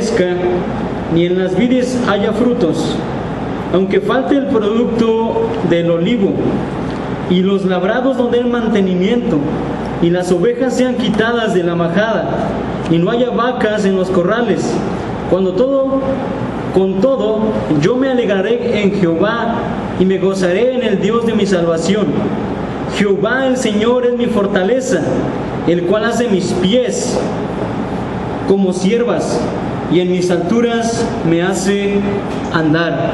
florezca, ni en las vides haya frutos, aunque falte el producto del olivo, y los labrados no den mantenimiento, y las ovejas sean quitadas de la majada, y no haya vacas en los corrales. Con todo, yo me alegraré en Jehová, y me gozaré en el Dios de mi salvación. Jehová el Señor es mi fortaleza, el cual hace mis pies como ciervas, y en mis alturas me hace andar.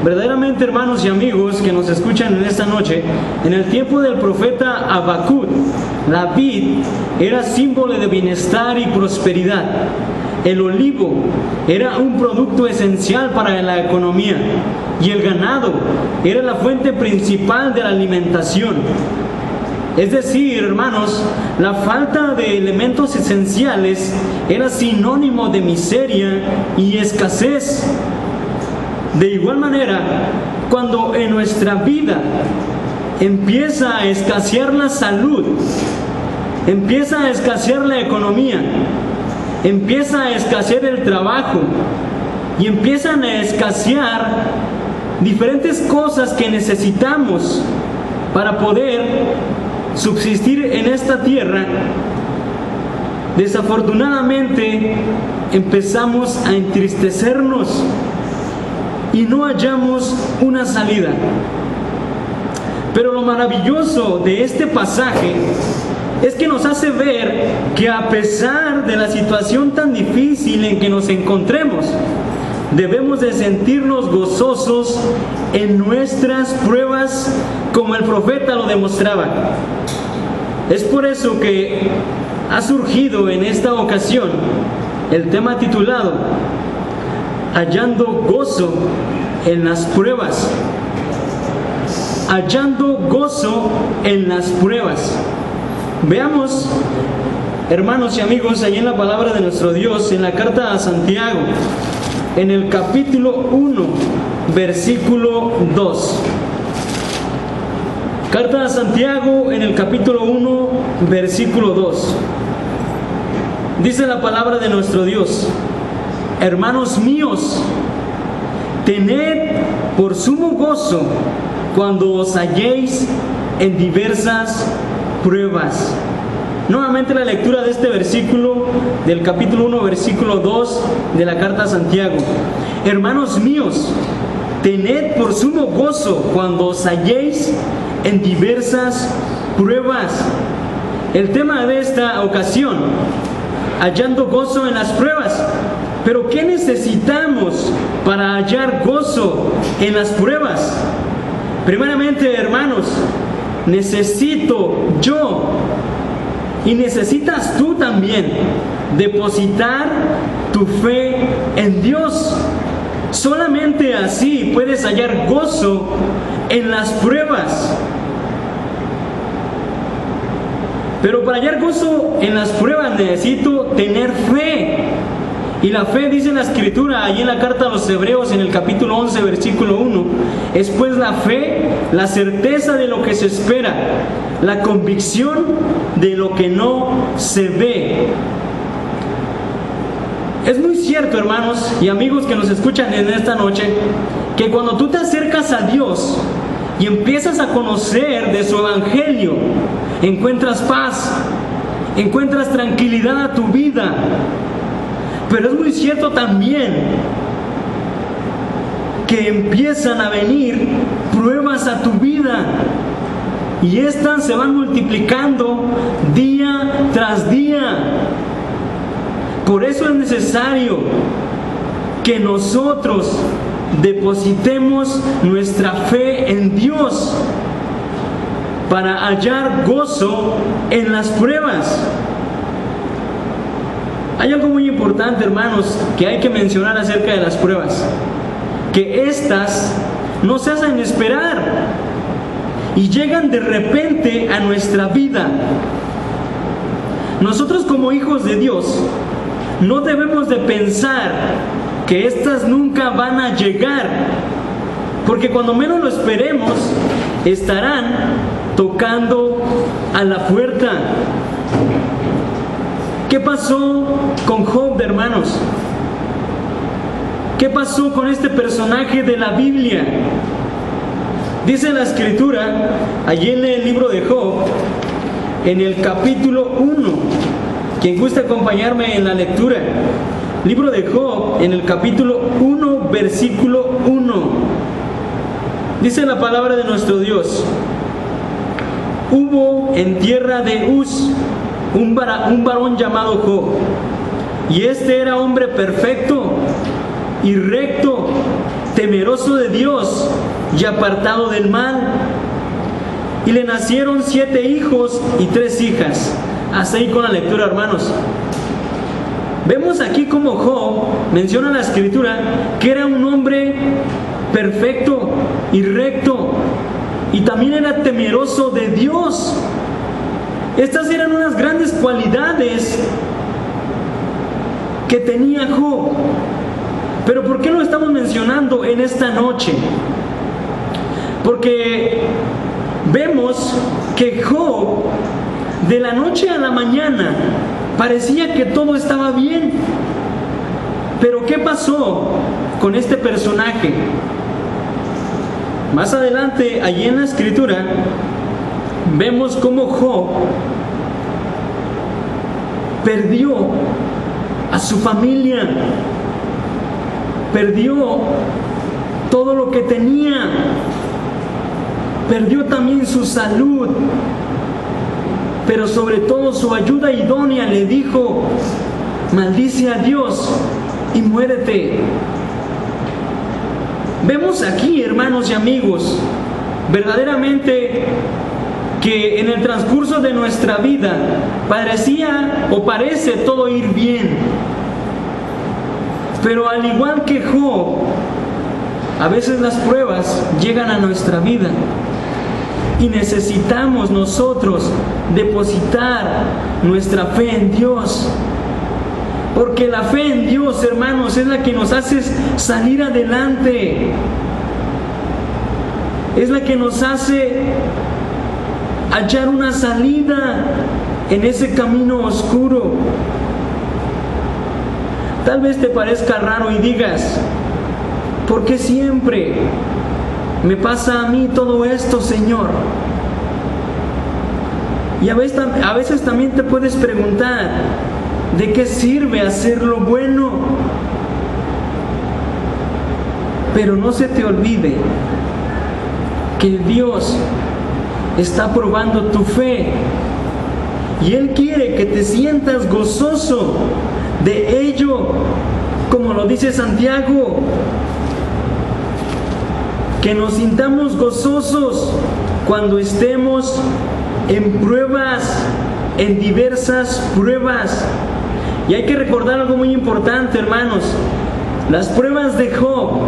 Verdaderamente, hermanos y amigos que nos escuchan en esta noche, en el tiempo del profeta Habacuc, la vid era símbolo de bienestar y prosperidad. El olivo era un producto esencial para la economía, y el ganado era la fuente principal de la alimentación. Es decir, hermanos, la falta de elementos esenciales era sinónimo de miseria y escasez. De igual manera, cuando en nuestra vida empieza a escasear la salud, empieza a escasear la economía, empieza a escasear el trabajo y empiezan a escasear diferentes cosas que necesitamos para poder subsistir en esta tierra, desafortunadamente empezamos a entristecernos y no hallamos una salida. Pero lo maravilloso de este pasaje es que nos hace ver que a pesar de la situación tan difícil en que nos encontremos, debemos de sentirnos gozosos en nuestras pruebas, como el profeta lo demostraba. Es por eso que ha surgido en esta ocasión el tema titulado Hallando gozo en las pruebas. Hallando gozo en las pruebas. Veamos, hermanos y amigos, allí en la palabra de nuestro Dios, en la carta a Santiago, en el capítulo 1, versículo 2. Carta a Santiago, en el capítulo 1, versículo 2. Dice la palabra de nuestro Dios: hermanos míos, tened por sumo gozo cuando os halléis en diversas pruebas. Nuevamente la lectura de este versículo del capítulo 1, versículo 2 de la carta a Santiago. Hermanos míos, tened por sumo gozo cuando os halléis en diversas pruebas. El tema de esta ocasión: hallando gozo en las pruebas. Pero ¿qué necesitamos para hallar gozo en las pruebas? Primeramente, hermanos, necesito yo, y necesitas tú también, depositar tu fe en Dios. Solamente así puedes hallar gozo en las pruebas. Pero para hallar gozo en las pruebas necesito tener fe. Y la fe, dice la Escritura, allí en la carta a los Hebreos, en el capítulo 11, versículo 1, es pues la fe, la certeza de lo que se espera, la convicción de lo que no se ve. Es muy cierto, hermanos y amigos que nos escuchan en esta noche, que cuando tú te acercas a Dios y empiezas a conocer de su evangelio, encuentras paz, encuentras tranquilidad a tu vida. Pero es muy cierto también que empiezan a venir pruebas a tu vida, y estas se van multiplicando día tras día. Por eso es necesario que nosotros depositemos nuestra fe en Dios para hallar gozo en las pruebas. Hay algo muy importante, hermanos, que hay que mencionar acerca de las pruebas: que estas no se hacen esperar y llegan de repente a nuestra vida. Nosotros, como hijos de Dios, no debemos de pensar que estas nunca van a llegar, porque cuando menos lo esperemos, estarán tocando a la puerta. ¿Qué pasó con Job, hermanos? ¿Qué pasó con este personaje de la Biblia? Dice la Escritura, allí en el libro de Job, en el capítulo 1, quien gusta acompañarme en la lectura, libro de Job, en el capítulo 1, versículo 1, dice la palabra de nuestro Dios: hubo en tierra de Uz un varón llamado Job, y este era hombre perfecto y recto, temeroso de Dios y apartado del mal. Y le nacieron 7 hijos y 3 hijas. Hasta ahí con la lectura, hermanos. Vemos aquí como Job menciona la Escritura que era un hombre perfecto y recto, y también era temeroso de Dios. Estas eran unas grandes cualidades que tenía Job. Pero ¿por qué lo estamos mencionando en esta noche? Porque vemos que Job, de la noche a la mañana, parecía que todo estaba bien. Pero ¿qué pasó con este personaje? Más adelante, allí en la Escritura, vemos cómo Job perdió a su familia, perdió todo lo que tenía, perdió también su salud, pero sobre todo su ayuda idónea le dijo: maldice a Dios y muérete. Vemos aquí, hermanos y amigos, verdaderamente que en el transcurso de nuestra vida parecía o parece todo ir bien. Pero al igual que Job, a veces las pruebas llegan a nuestra vida y necesitamos nosotros depositar nuestra fe en Dios. Porque la fe en Dios, hermanos, es la que nos hace salir adelante. Es la que nos hace hallar una salida en ese camino oscuro. Tal vez te parezca raro y digas: ¿por qué siempre me pasa a mí todo esto, Señor? Y a veces también te puedes preguntar: ¿de qué sirve hacer lo bueno? Pero no se te olvide que Dios está probando tu fe y Él quiere que te sientas gozoso de ello, como lo dice Santiago, que nos sintamos gozosos cuando estemos en pruebas, en diversas pruebas. Y hay que recordar algo muy importante, hermanos: las pruebas de Job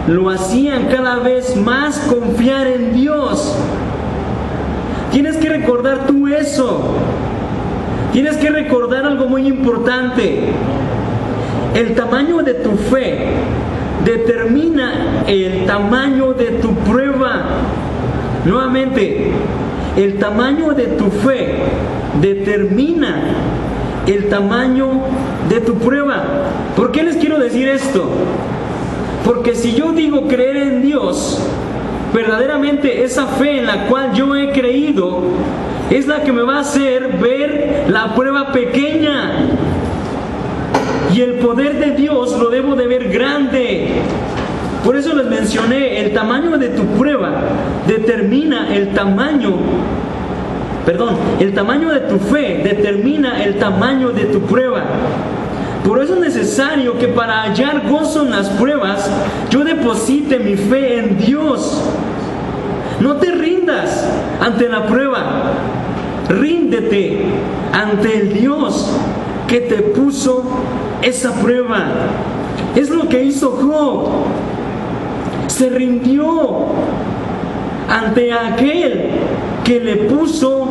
lo hacían cada vez más confiar en Dios. Tienes que recordar tú eso. Tienes que recordar algo muy importante: el tamaño de tu fe determina el tamaño de tu prueba. Nuevamente, el tamaño de tu fe determina el tamaño de tu prueba. ¿Por qué les quiero decir esto? Porque si yo digo creer en Dios, verdaderamente esa fe en la cual yo he creído es la que me va a hacer ver la prueba pequeña. Y el poder de Dios lo debo de ver grande. Por eso les mencioné, el tamaño de tu prueba determina el tamaño de tu fe determina el tamaño de tu prueba. Por eso es necesario que para hallar gozo en las pruebas, yo deposite mi fe en Dios. No te rindas ante la prueba. Ríndete ante el Dios que te puso esa prueba. Es lo que hizo Job. Se rindió ante aquel que le puso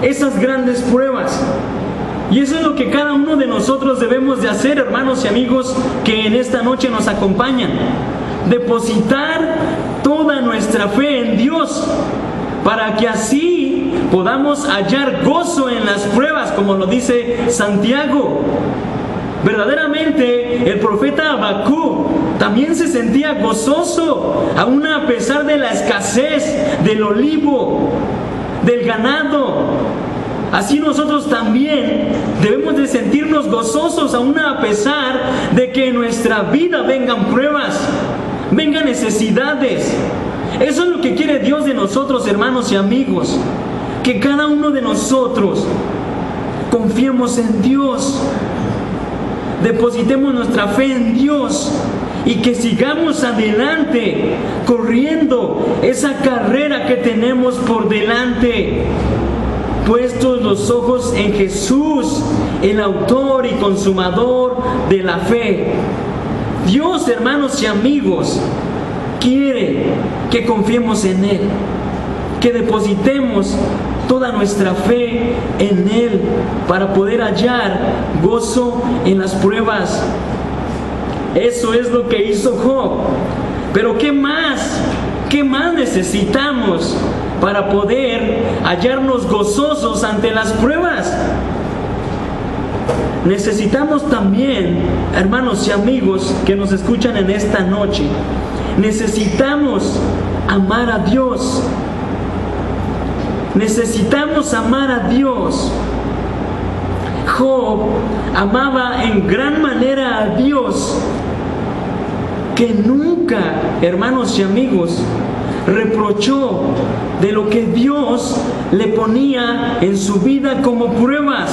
esas grandes pruebas. Y eso es lo que cada uno de nosotros debemos de hacer, hermanos y amigos que en esta noche nos acompañan. Depositar toda nuestra fe en Dios, para que así podamos hallar gozo en las pruebas, como lo dice Santiago. Verdaderamente Curiosamente, el profeta Habacuc también se sentía gozoso, aún a pesar de la escasez del olivo, del ganado. Así nosotros también debemos de sentirnos gozosos, aún a pesar de que en nuestra vida vengan pruebas, vengan necesidades. Eso es lo que quiere Dios de nosotros, hermanos y amigos. Que cada uno de nosotros confiemos en Dios, depositemos nuestra fe en Dios y que sigamos adelante corriendo esa carrera que tenemos por delante, puestos los ojos en Jesús, el autor y consumador de la fe. Dios, hermanos y amigos, quiere que confiemos en Él, que depositemos toda nuestra fe en Él para poder hallar gozo en las pruebas. Eso es lo que hizo Job. Pero ¿qué más? ¿Qué más necesitamos para poder hallarnos gozosos ante las pruebas? Necesitamos también, hermanos y amigos que nos escuchan en esta noche, necesitamos amar a Dios. Necesitamos amar a Dios. Job amaba en gran manera a Dios, que nunca, hermanos y amigos, reprochó de lo que Dios le ponía en su vida como pruebas.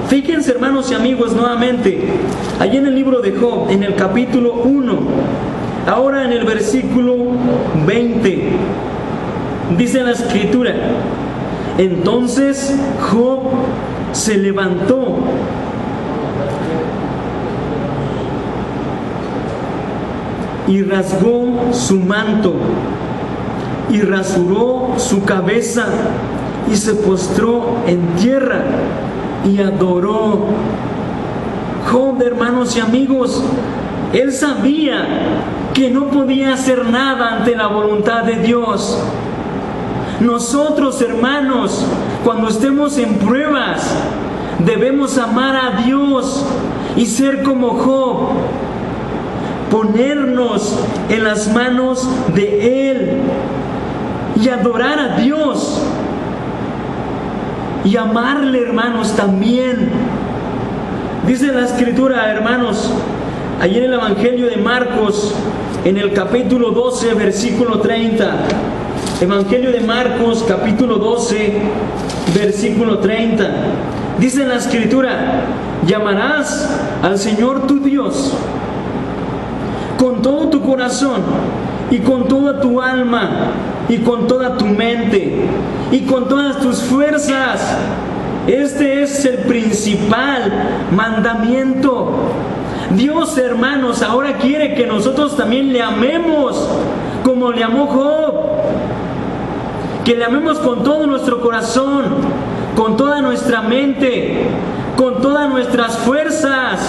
Fíjense, hermanos y amigos, nuevamente, allí en el libro de Job, en el capítulo 1, ahora en el versículo 20, dice la Escritura: entonces Job se levantó y rasgó su manto y rasuró su cabeza y se postró en tierra y adoró. Job, hermanos y amigos, él sabía que no podía hacer nada ante la voluntad de Dios. Nosotros, hermanos, cuando estemos en pruebas, debemos amar a Dios y ser como Job, ponernos en las manos de Él y adorar a Dios y amarle, hermanos, también. Dice la Escritura, hermanos, allí en el Evangelio de Marcos, en el capítulo 12, versículo 30. Evangelio de Marcos, capítulo 12, versículo 30. Dice la Escritura: llamarás al Señor tu Dios con todo tu corazón y con toda tu alma y con toda tu mente y con todas tus fuerzas. Este es el principal mandamiento. Dios, hermanos, ahora quiere que nosotros también le amemos como le amó Job. Que le amemos con todo nuestro corazón, con toda nuestra mente, con todas nuestras fuerzas.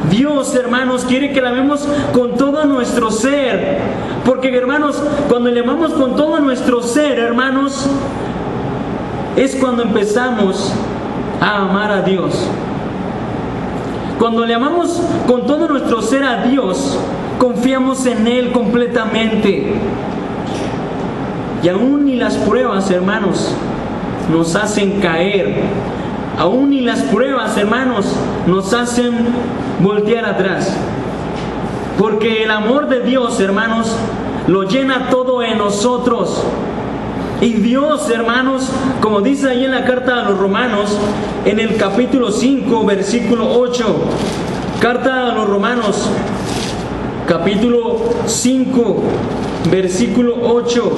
Dios, hermanos, quiere que le amemos con todo nuestro ser. Porque, hermanos, cuando le amamos con todo nuestro ser, hermanos, es cuando empezamos a amar a Dios. Cuando le amamos con todo nuestro ser a Dios, confiamos en Él completamente. Y aún ni las pruebas, hermanos, nos hacen caer. Aún ni las pruebas, hermanos, nos hacen voltear atrás. Porque el amor de Dios, hermanos, lo llena todo en nosotros. Y Dios, hermanos, como dice ahí en la carta a los Romanos, en el capítulo 5, versículo 8. Carta a los Romanos, capítulo 5, versículo 8.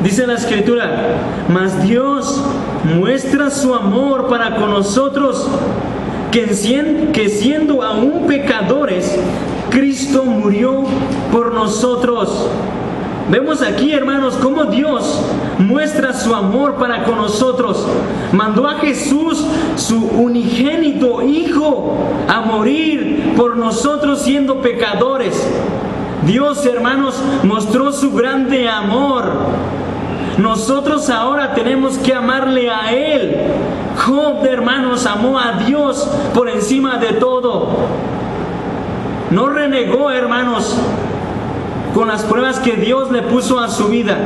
Dice la Escritura: mas Dios muestra su amor para con nosotros, que siendo aún pecadores, Cristo murió por nosotros. Vemos aquí, hermanos, cómo Dios muestra su amor para con nosotros. Mandó a Jesús, su unigénito Hijo, a morir por nosotros siendo pecadores. Dios, hermanos, mostró su grande amor. nosotros ahora tenemos que amarle a Él. Job, hermanos, amó a Dios por encima de todo. No renegó, hermanos, con las pruebas que Dios le puso a su vida.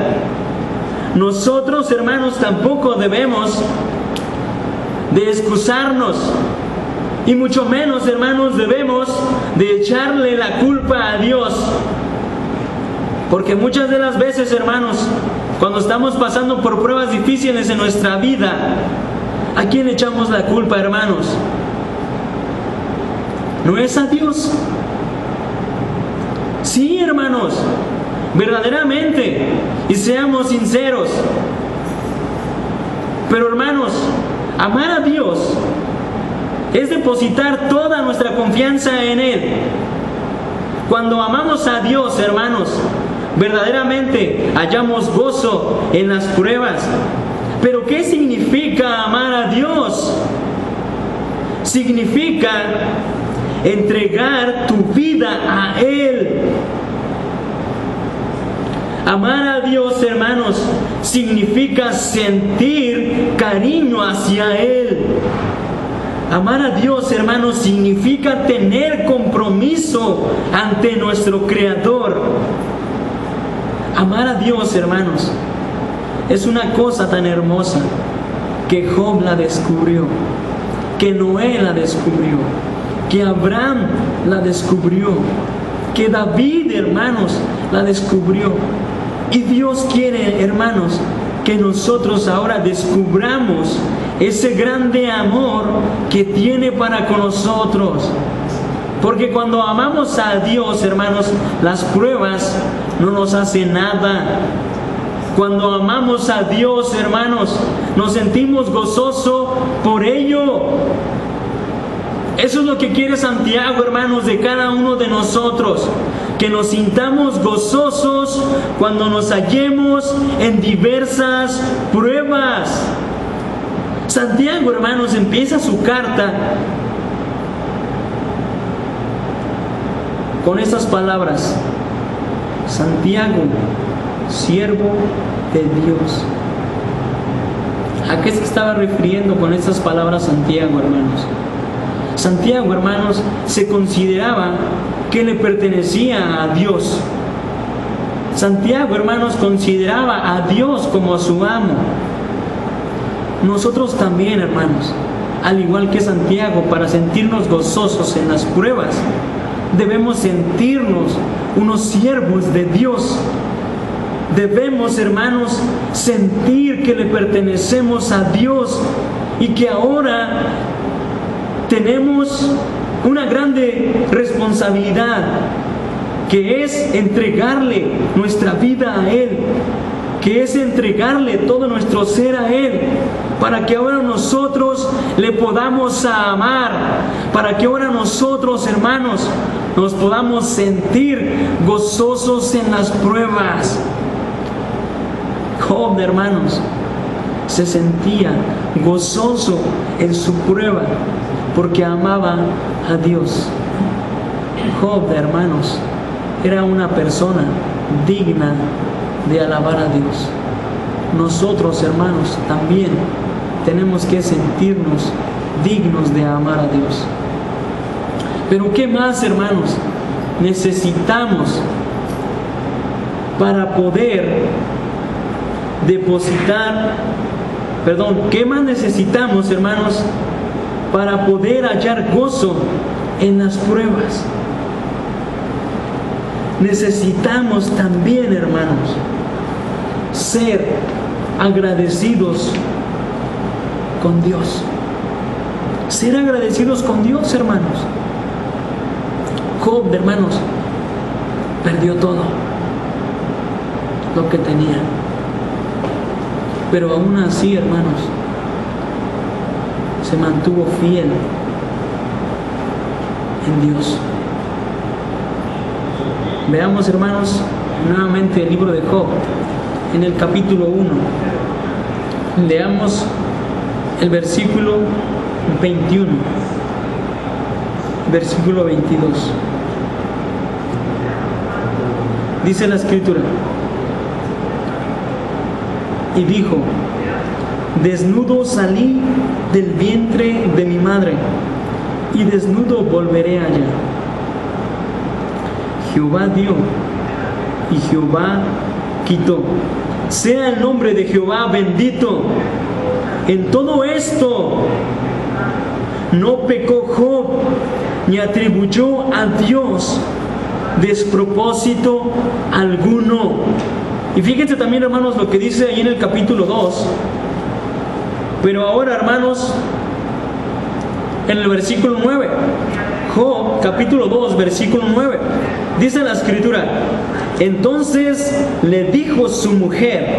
Nosotros, hermanos, tampoco debemos de excusarnos, y mucho menos, hermanos, debemos de echarle la culpa a Dios. Porque muchas de las veces, hermanos, cuando estamos pasando por pruebas difíciles en nuestra vida, ¿a quién echamos la culpa, hermanos? ¿No es a Dios? Sí, hermanos, verdaderamente, y seamos sinceros. Pero, hermanos, amar a Dios es depositar toda nuestra confianza en Él. Cuando amamos a Dios, hermanos, verdaderamente hallamos gozo en las pruebas. Pero ¿qué significa amar a Dios? Significa entregar tu vida a Él. Amar a Dios, hermanos, significa sentir cariño hacia Él. Amar a Dios, hermanos, significa tener compromiso ante nuestro Creador. Amar a Dios, hermanos, es una cosa tan hermosa que Job la descubrió, que Noé la descubrió, que Abraham la descubrió, que David, hermanos, la descubrió. Y Dios quiere, hermanos, que nosotros ahora descubramos ese grande amor que tiene para con nosotros. Porque cuando amamos a Dios, hermanos, las pruebas no nos hacen nada. Cuando amamos a Dios, hermanos, nos sentimos gozosos por ello. Eso es lo que quiere Santiago, hermanos, de cada uno de nosotros. Que nos sintamos gozosos cuando nos hallemos en diversas pruebas. Santiago, hermanos, empieza su carta con estas palabras: Santiago, siervo de Dios. ¿A qué se estaba refiriendo con estas palabras Santiago, hermanos? Santiago, hermanos, se consideraba que le pertenecía a Dios. Santiago, hermanos, consideraba a Dios como a su amo. Nosotros también, hermanos, al igual que Santiago, para sentirnos gozosos en las pruebas, debemos sentirnos unos siervos de Dios. Debemos, hermanos, sentir que le pertenecemos a Dios y que ahora tenemos una grande responsabilidad, que es entregarle nuestra vida a Él, que es entregarle todo nuestro ser a Él, para que ahora nosotros le podamos amar, para que ahora nosotros, hermanos, nos podamos sentir gozosos en las pruebas. Job, hermanos, se sentía gozoso en su prueba porque amaba a Dios. Job, hermanos, era una persona digna de alabar a Dios. Nosotros, hermanos, también tenemos que sentirnos dignos de amar a Dios. Pero ¿qué más, hermanos, necesitamos para poder ¿qué más necesitamos, hermanos, para poder hallar gozo en las pruebas? Necesitamos también, hermanos, ser agradecidos con Dios. Ser agradecidos con Dios, hermanos. Job, hermanos, perdió todo lo que tenía. Pero aún así, hermanos, se mantuvo fiel en Dios. Veamos, hermanos, nuevamente el libro de Job, en el capítulo 1. Leamos el versículo 21, versículo 22. Dice la Escritura: y dijo: desnudo salí del vientre de mi madre, y desnudo volveré allá. Jehová dio, y Jehová quitó. Sea el nombre de Jehová bendito. En todo esto no pecó Job, ni atribuyó a Dios despropósito alguno. Y fíjense también, hermanos, lo que dice ahí en el capítulo 2. Pero ahora, hermanos, en el versículo 9, Job, capítulo 2, versículo 9, dice la Escritura: entonces le dijo su mujer: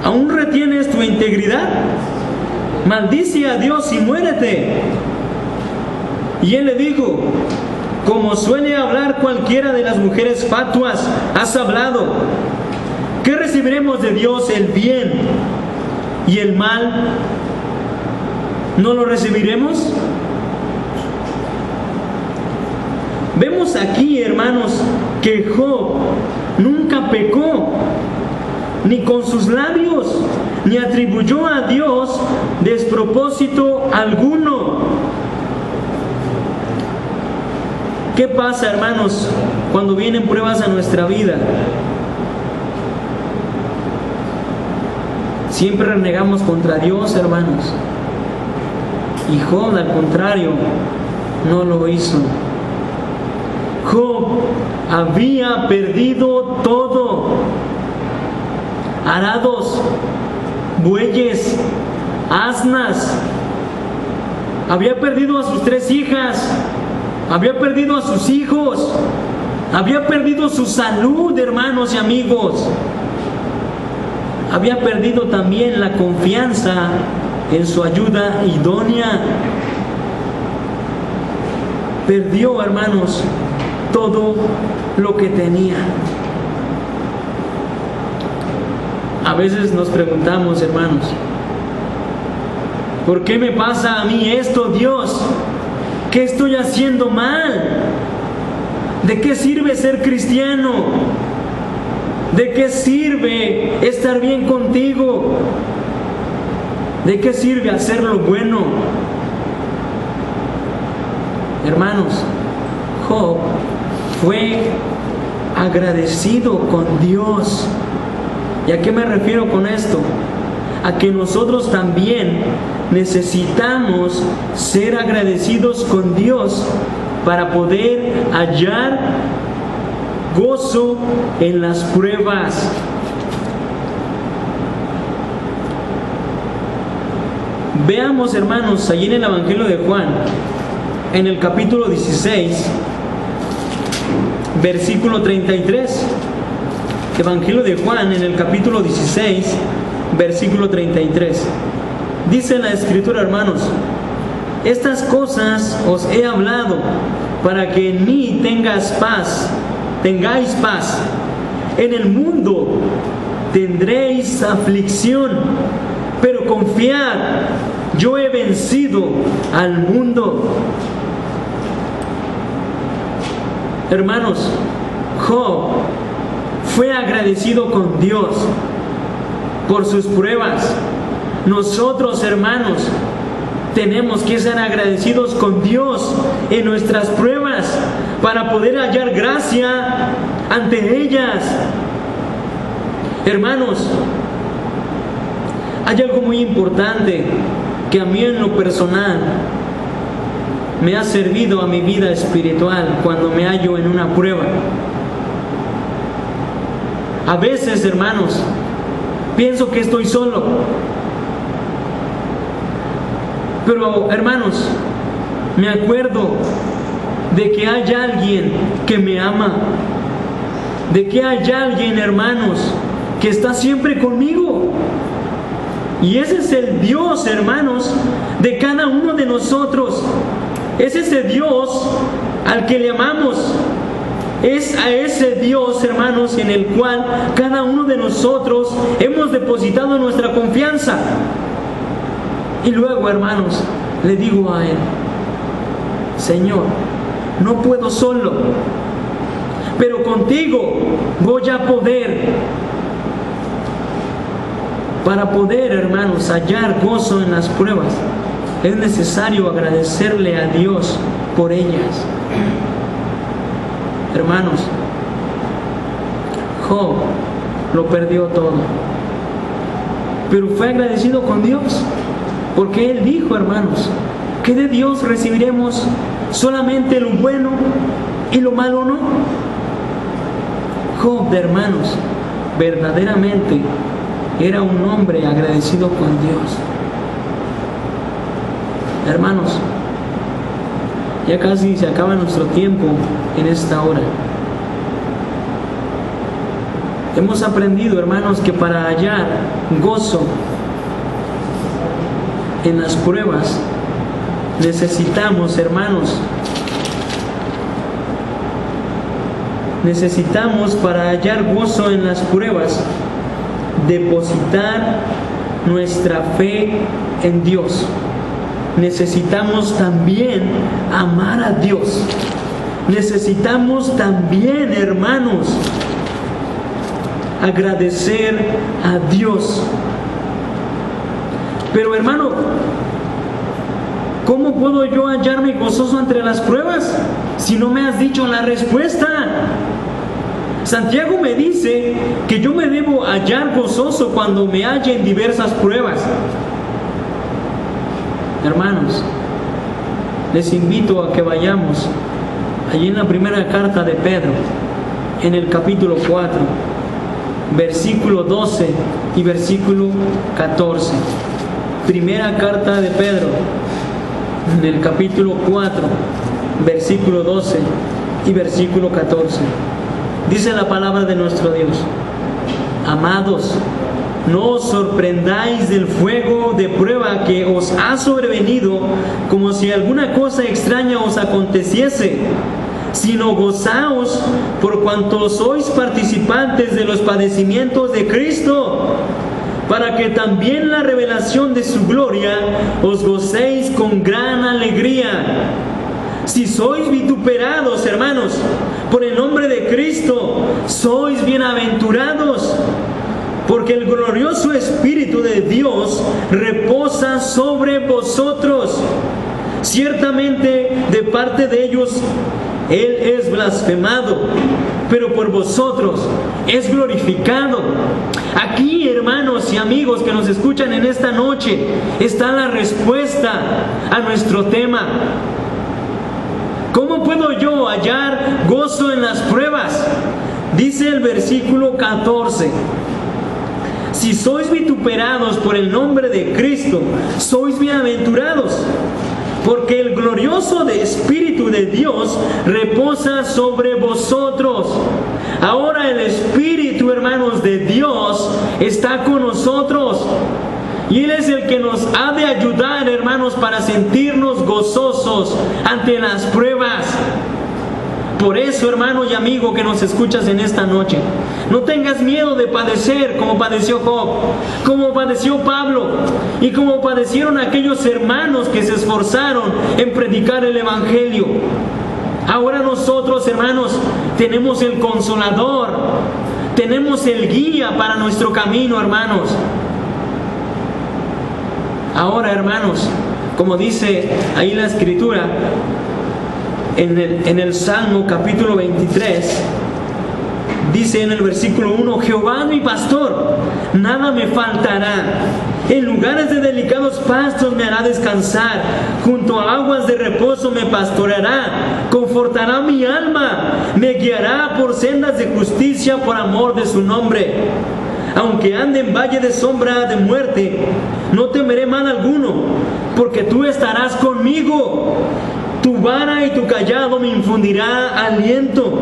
¿aún retienes tu integridad? Maldice a Dios y muérete. Y él le dijo: como suele hablar cualquiera de las mujeres fatuas, has hablado. ¿Qué recibiremos de Dios? El bien, y el mal ¿no lo recibiremos? Vemos aquí, hermanos, que Job nunca pecó, ni con sus labios, ni atribuyó a Dios despropósito alguno. ¿Qué pasa, hermanos, cuando vienen pruebas a nuestra vida? Siempre renegamos contra Dios, hermanos. Y Job, al contrario, no lo hizo. Job había perdido todo: arados, bueyes, asnas. Había perdido a sus 3 hijas, había perdido a sus hijos, había perdido su salud, hermanos y amigos. Había perdido también la confianza en su ayuda idónea. Perdió, hermanos, todo lo que tenía. A veces nos preguntamos, hermanos, ¿por qué me pasa a mí esto, Dios? ¿Qué estoy haciendo mal? ¿De qué sirve ser cristiano? ¿De qué sirve estar bien contigo? ¿De qué sirve hacer lo bueno? Hermanos, Job fue agradecido con Dios. ¿Y a qué me refiero con esto? A que nosotros también necesitamos ser agradecidos con Dios para poder hallar gozo en las pruebas. Veamos, hermanos, allí en el Evangelio de Juan, en el capítulo 16, versículo 33. Evangelio de Juan, en el capítulo 16, versículo 33. Dice la Escritura, hermanos: estas cosas os he hablado para que en mí tengáis paz. En el mundo tendréis aflicción, pero confiad, yo he vencido al mundo. Hermanos, Job fue agradecido con Dios por sus pruebas. Nosotros, hermanos, tenemos que ser agradecidos con Dios en nuestras pruebas para poder hallar gracia ante ellas. Hermanos, hay algo muy importante que a mí en lo personal me ha servido a mi vida espiritual cuando me hallo en una prueba. A veces, hermanos, pienso que estoy solo. Pero, hermanos, me acuerdo de que hay alguien que me ama, de que hay alguien, hermanos, que está siempre conmigo. Y ese es el Dios, hermanos, de cada uno de nosotros. Es ese Dios al que le amamos. Es a ese Dios, hermanos, en el cual cada uno de nosotros hemos depositado nuestra confianza. Y luego, hermanos, le digo a Él: Señor, no puedo solo, pero contigo voy a poder. Para poder, hermanos, hallar gozo en las pruebas, es necesario agradecerle a Dios por ellas. Hermanos, Job lo perdió todo, pero fue agradecido con Dios, porque él dijo, hermanos, que de Dios recibiremos solamente lo bueno y lo malo no. Job, hermanos, verdaderamente era un hombre agradecido con Dios. Hermanos, ya casi se acaba nuestro tiempo en esta hora. Hemos aprendido, hermanos, que para hallar gozo en las pruebas necesitamos, hermanos, para hallar gozo en las pruebas depositar nuestra fe en Dios. Necesitamos también amar a Dios. Necesitamos también, hermanos, agradecer a Dios. Pero, hermano, ¿cómo puedo yo hallarme gozoso entre las pruebas si no me has dicho la respuesta? Santiago me dice que yo me debo hallar gozoso cuando me halle en diversas pruebas. Hermanos, les invito a que vayamos allí en la primera carta de Pedro, en el capítulo 4, versículo 12 y versículo 14. Primera carta de Pedro, en el capítulo 4, versículo 12 y versículo 14. Dice la palabra de nuestro Dios: amados, no os sorprendáis del fuego de prueba que os ha sobrevenido como si alguna cosa extraña os aconteciese, sino gozaos por cuanto sois participantes de los padecimientos de Cristo, para que también la revelación de su gloria os gocéis con gran alegría. Si sois vituperados, hermanos, por el nombre de Cristo, sois bienaventurados, porque el glorioso Espíritu de Dios reposa sobre vosotros. Ciertamente de parte de ellos Él es blasfemado, pero por vosotros es glorificado. Aquí, hermanos y amigos que nos escuchan en esta noche, está la respuesta a nuestro tema. ¿Cómo puedo yo hallar gozo en las pruebas? Dice el versículo 14: si sois vituperados por el nombre de Cristo, sois bienaventurados, porque el glorioso Espíritu de Dios reposa sobre vosotros. Ahora el Espíritu, hermanos, de Dios está con nosotros. Y Él es el que nos ha de ayudar, hermanos, para sentirnos gozosos ante las pruebas. Por eso, hermano y amigo que nos escuchas en esta noche, no tengas miedo de padecer como padeció Job, como padeció Pablo y como padecieron aquellos hermanos que se esforzaron en predicar el Evangelio. Ahora nosotros, hermanos, tenemos el Consolador, tenemos el guía para nuestro camino, hermanos. Ahora, hermanos, como dice ahí la Escritura, en el Salmo capítulo 23, dice en el versículo 1: Jehová es mi pastor, nada me faltará. En lugares de delicados pastos me hará descansar, junto a aguas de reposo me pastoreará, confortará mi alma, me guiará por sendas de justicia por amor de su nombre. Aunque ande en valle de sombra de muerte, no temeré mal alguno, porque tú estarás conmigo. Tu vara y tu cayado me infundirá aliento.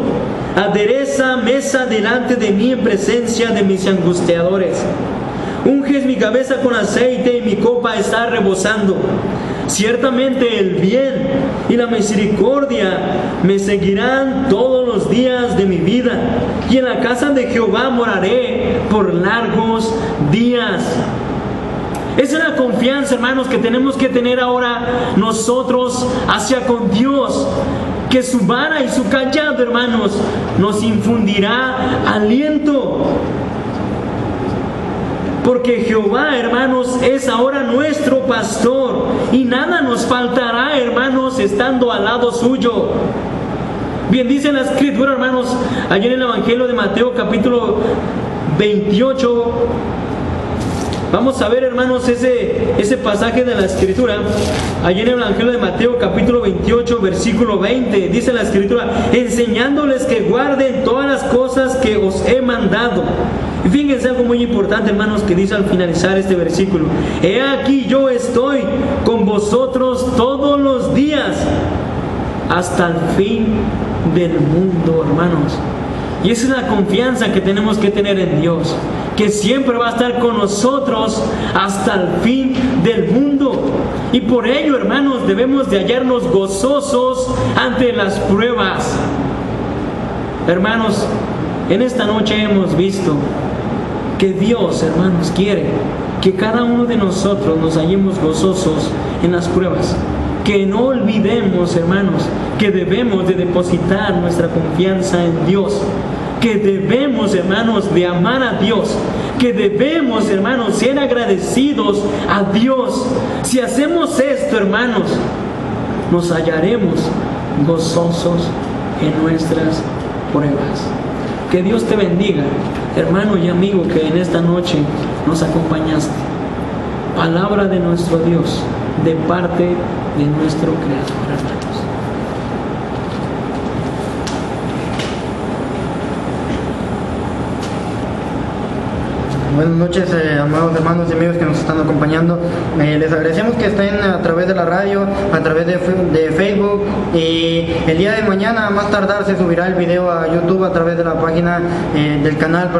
Adereza mesa delante de mí en presencia de mis angustiadores. Unges mi cabeza con aceite y mi copa está rebosando. Ciertamente el bien y la misericordia me seguirán todos los días de mi vida, y en la casa de Jehová moraré por largos días. Esa es la confianza, hermanos, que tenemos que tener ahora nosotros hacia con Dios, que su vara y su cayado, hermanos, nos infundirá aliento. porque Jehová, hermanos, es ahora nuestro pastor y nada nos faltará, hermanos, estando al lado suyo. Bien, dice la Escritura, hermanos, allí en el Evangelio de Mateo capítulo 28, vamos a ver, hermanos, ese pasaje de la Escritura. Allí en el Evangelio de Mateo capítulo 28, versículo 20, dice la Escritura: enseñándoles que guarden todas las cosas que os he mandado. Y fíjense algo muy importante, hermanos, que dice al finalizar este versículo: he aquí yo estoy con vosotros todos los días hasta el fin del mundo, hermanos. Y esa es la confianza que tenemos que tener en Dios, que siempre va a estar con nosotros hasta el fin del mundo. Y por ello, hermanos, debemos de hallarnos gozosos ante las pruebas. Hermanos, en esta noche hemos visto que Dios, hermanos, quiere que cada uno de nosotros nos hallemos gozosos en las pruebas. Que no olvidemos, hermanos, que debemos de depositar nuestra confianza en Dios, que debemos, hermanos, de amar a Dios, que debemos, hermanos, ser agradecidos a Dios. Si hacemos esto, hermanos, nos hallaremos gozosos en nuestras pruebas. Que Dios te bendiga, hermano y amigo, que en esta noche nos acompañaste. Palabra de nuestro Dios, de parte de nuestro Creador, hermanos. Buenas noches, amados hermanos y amigos que nos están acompañando. Les agradecemos que estén a través de la radio, a través de Facebook, y el día de mañana, a más tardar, se subirá el video a YouTube a través de la página del canal,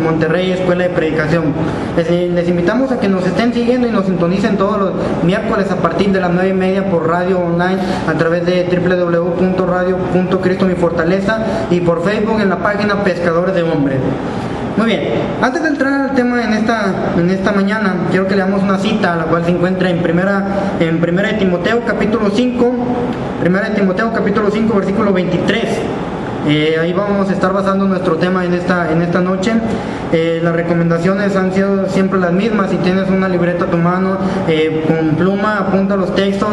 Monterrey Escuela de Predicación. Les invitamos a que nos estén siguiendo y nos sintonicen todos los miércoles a partir de las 9:30 por radio online a través de www.radio.cristo mi fortaleza y por Facebook en la página Pescadores de Hombres. Muy bien, antes de entrar al tema en esta mañana, quiero que leamos una cita, la cual se encuentra en primera de Timoteo capítulo 5, versículo 23. Ahí vamos a estar basando nuestro tema en esta noche. Las recomendaciones han sido siempre las mismas. Si tienes una libreta a tu mano, con pluma apunta los textos,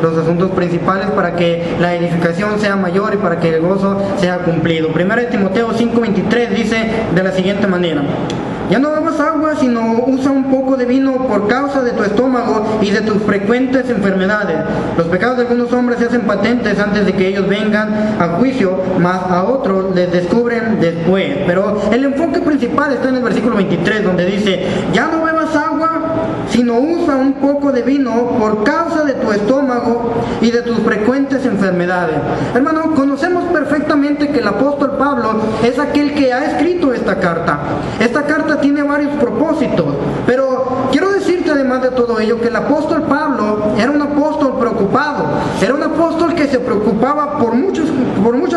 los asuntos principales, para que la edificación sea mayor y para que el gozo sea cumplido. Primera de Timoteo 5:23 dice de la siguiente manera: ya no bebas agua, sino usa un poco de vino por causa de tu estómago y de tus frecuentes enfermedades. Los pecados de algunos hombres se hacen patentes antes de que ellos vengan a juicio, mas a otros les descubren después. Pero el enfoque principal está en el versículo 23, donde dice: ya no bebas agua, sino usa un poco de vino por causa de tu estómago y de tus frecuentes enfermedades. Hermano, conocemos perfectamente que el apóstol Pablo es aquel que ha escrito esta carta. Esta carta tiene varios propósitos, pero quiero decirte, además de todo ello, que el apóstol Pablo era un apóstol preocupado, era un apóstol que se preocupaba por muchas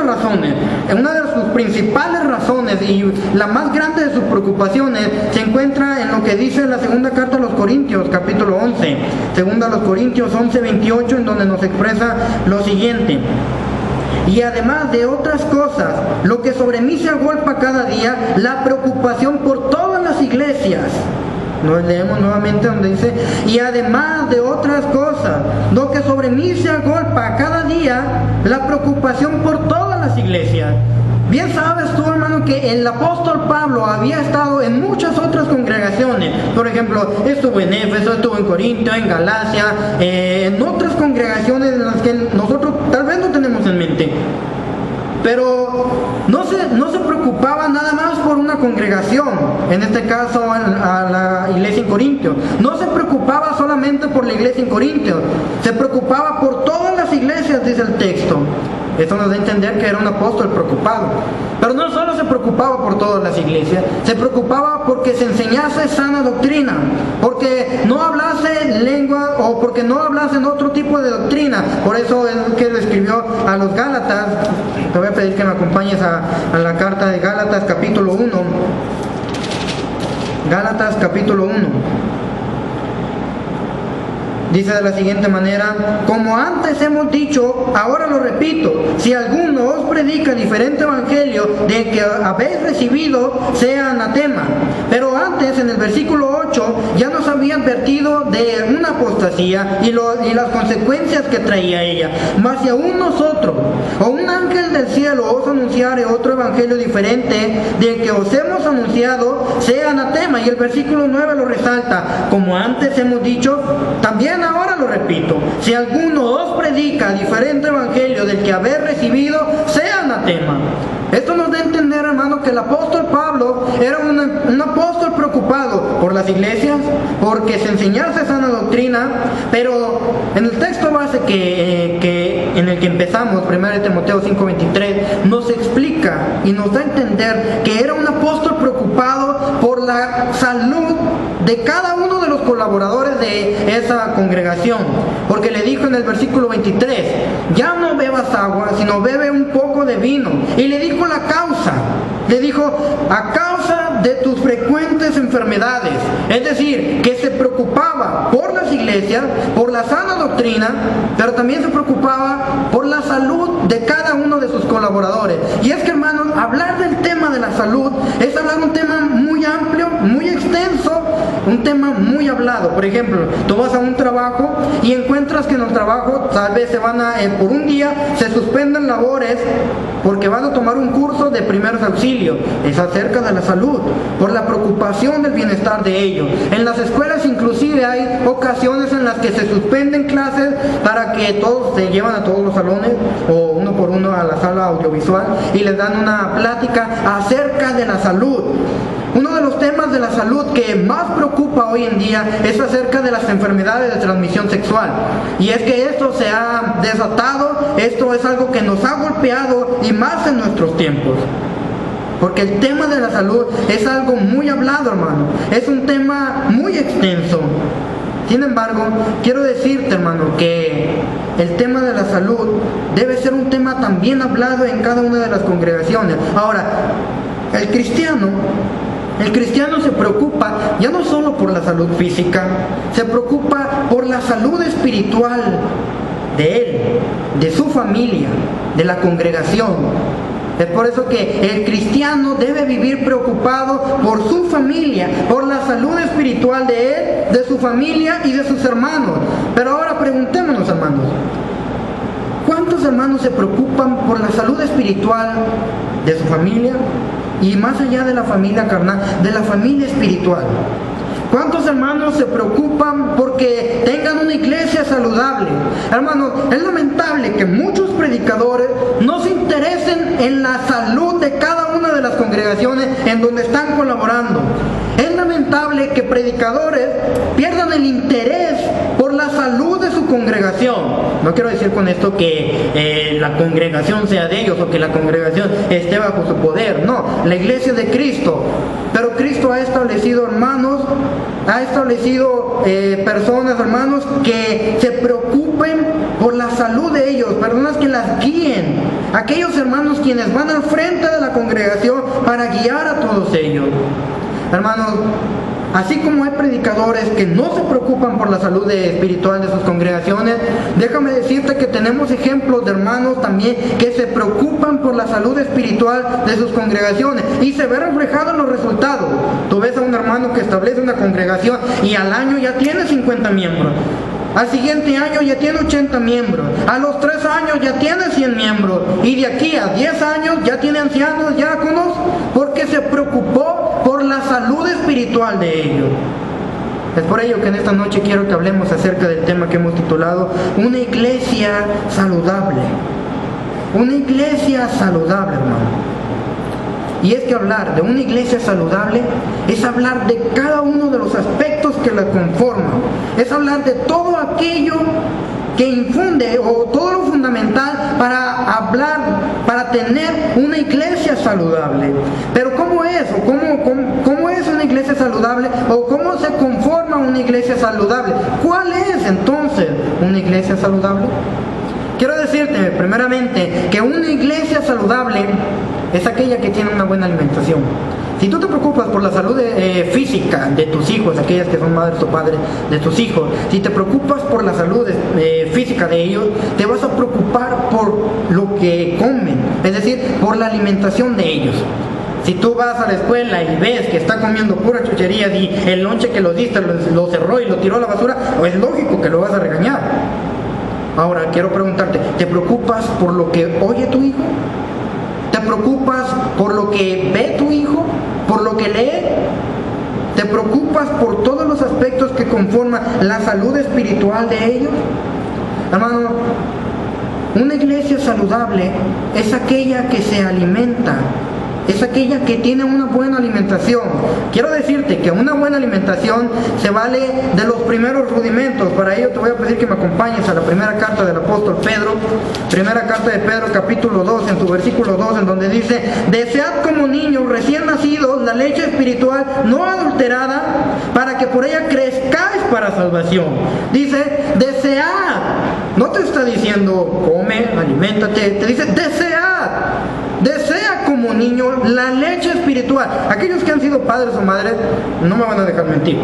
razones. Una de sus principales razones y la más grande de sus preocupaciones se encuentra en lo que dice la segunda carta a los Corintios, capítulo 11, segunda a los Corintios 11:28, en donde nos expresa lo siguiente: y además de otras cosas, lo que sobre mí se agolpa cada día, la preocupación por todas las iglesias. Nos leemos nuevamente donde dice: y además de otras cosas, lo que sobre mí se agolpa cada día, la preocupación por todas las iglesias. Bien sabes tú, hermano, que el apóstol Pablo había estado en muchas otras congregaciones. Por ejemplo, estuvo en Éfeso, estuvo en Corinto, en Galacia, en otras congregaciones en las que nosotros tal vez no tenemos en mente. Pero no se preocupaba nada más por una congregación, en este caso a la iglesia en Corintio. No se preocupaba solamente por la iglesia en Corintio, se preocupaba por todas las iglesias, dice el texto. Esto nos da a entender que era un apóstol preocupado. Pero no solo se preocupaba por todas las iglesias, se preocupaba porque se enseñase sana doctrina, porque no hablase lengua o porque no hablasen otro tipo de doctrina. Por eso es que le escribió a los Gálatas. Te voy a pedir que me acompañes a la carta de Gálatas capítulo 1. Gálatas capítulo 1. Dice de la siguiente manera: como antes hemos dicho, ahora lo repito, si alguno os predica diferente evangelio del que habéis recibido, sea anatema. anatema. Pero antes, en el versículo 8, ya nos había advertido de una apostasía y las consecuencias que traía ella. Mas si aún nosotros, o un ángel del cielo, os anunciare otro evangelio diferente del que os hemos anunciado, sea anatema. Y el versículo 9 lo resalta: como antes hemos dicho, también ahora lo repito, si alguno os predica diferente evangelio del que habéis recibido, sea anatema. Esto nos da a entender, hermano, que el apóstol Pablo era un apóstol preocupado por las iglesias, porque se enseñase sana doctrina, pero en el texto base en el que empezamos, 1 Timoteo 5:23, nos explica y nos da a entender que era un apóstol preocupado por la salud de cada uno de los colaboradores de esa congregación, porque le dijo en el versículo 23: ya no bebas agua, sino bebe un poco de vino. Y le dijo la causa, le dijo: a causa de tus frecuentes enfermedades. Es decir, que se preocupaba por las iglesias, por la sana doctrina, pero también se preocupaba por la salud de cada uno de sus colaboradores. Y es que, hermanos, hablar del tema de la salud es hablar un tema muy amplio, muy extenso, un tema muy hablado. Por ejemplo, tú vas a un trabajo y encuentras que en el trabajo tal vez por un día se suspenden labores porque van a tomar un curso de primeros auxilios. Es acerca de la salud, por la preocupación del bienestar de ellos. En las escuelas inclusive hay ocasiones en las que se suspenden clases para que todos se llevan a todos los salones o uno por uno a la sala audiovisual y les dan una plática acerca de la salud. Uno de los temas de la salud que más preocupa hoy en día es acerca de las enfermedades de transmisión sexual. Y es que esto se ha desatado, esto es algo que nos ha golpeado y más en nuestros tiempos. Porque el tema de la salud es algo muy hablado, hermano. Es un tema muy extenso. Sin embargo, quiero decirte, hermano, que el tema de la salud debe ser un tema también hablado en cada una de las congregaciones. Ahora, el cristiano se preocupa ya no solo por la salud física, se preocupa por la salud espiritual de él, de su familia, de la congregación. Es por eso que el cristiano debe vivir preocupado por su familia, por la salud espiritual de él, de su familia y de sus hermanos. Pero ahora preguntémonos, hermanos, ¿cuántos hermanos se preocupan por la salud espiritual de su familia? Y más allá de la familia carnal, de la familia espiritual. ¿Cuántos hermanos se preocupan porque tengan una iglesia saludable? Hermanos, es lamentable que muchos predicadores no se interesen en la salud de cada una de las congregaciones en donde están colaborando. Es lamentable que predicadores pierdan el interés por la salud de su congregación. No quiero decir con esto que la congregación sea de ellos o que la congregación esté bajo su poder. No, la iglesia es de Cristo. Pero Cristo ha establecido hermanos, ha establecido personas, hermanos, que se preocupen por la salud de ellos, personas que las guíen, aquellos hermanos quienes van al frente de la congregación para guiar a todos ellos. Hermanos, así como hay predicadores que no se preocupan por la salud espiritual de sus congregaciones, déjame decirte que tenemos ejemplos de hermanos también que se preocupan por la salud espiritual de sus congregaciones y se ve reflejado en los resultados. Tú ves a un hermano que establece una congregación y al año ya tiene 50 miembros. Al siguiente año ya tiene 80 miembros. A los 3 años ya tiene 100 miembros. Y de aquí a 10 años ya tiene ancianos, diáconos, porque se preocupó por la salud espiritual de ellos. Es por ello que en esta noche quiero que hablemos acerca del tema que hemos titulado una iglesia saludable. Una iglesia saludable, hermano. Y es que hablar de una iglesia saludable es hablar de cada uno de los aspectos que la conforman. Es hablar de todo aquello que infunde o todo lo fundamental para tener una iglesia saludable. Pero ¿cómo es? ¿Cómo es una iglesia saludable? ¿O cómo se conforma una iglesia saludable? ¿Cuál es entonces una iglesia saludable? Quiero decirte primeramente que una iglesia saludable es aquella que tiene una buena alimentación. Si tú te preocupas por la salud física de tus hijos, aquellas que son madres o padres de tus hijos, si te preocupas por la salud física de ellos, te vas a preocupar por lo que comen, es decir, por la alimentación de ellos. Si tú vas a la escuela y ves que está comiendo puras chucherías y el lonche que lo diste lo cerró y lo tiró a la basura, es lógico que lo vas a regañar. Ahora, quiero preguntarte, ¿te preocupas por lo que oye tu hijo? ¿Te preocupas por lo que ve tu hijo? ¿Por lo que lee? ¿Te preocupas por todos los aspectos que conforman la salud espiritual de ellos? Hermano, una iglesia saludable es aquella que se alimenta, es aquella que tiene una buena alimentación. Quiero decirte que una buena alimentación se vale de los primeros rudimentos. Para ello te voy a pedir que me acompañes a la primera carta del apóstol Pedro, primera carta de Pedro, capítulo 2, en su versículo 2, en donde dice: desead como niños recién nacidos la leche espiritual no adulterada, para que por ella crezcáis para salvación. Dice, desead. No te está diciendo come, aliméntate, te dice desead. Desea como niño la leche espiritual. Aquellos que han sido padres o madres no me van a dejar mentir.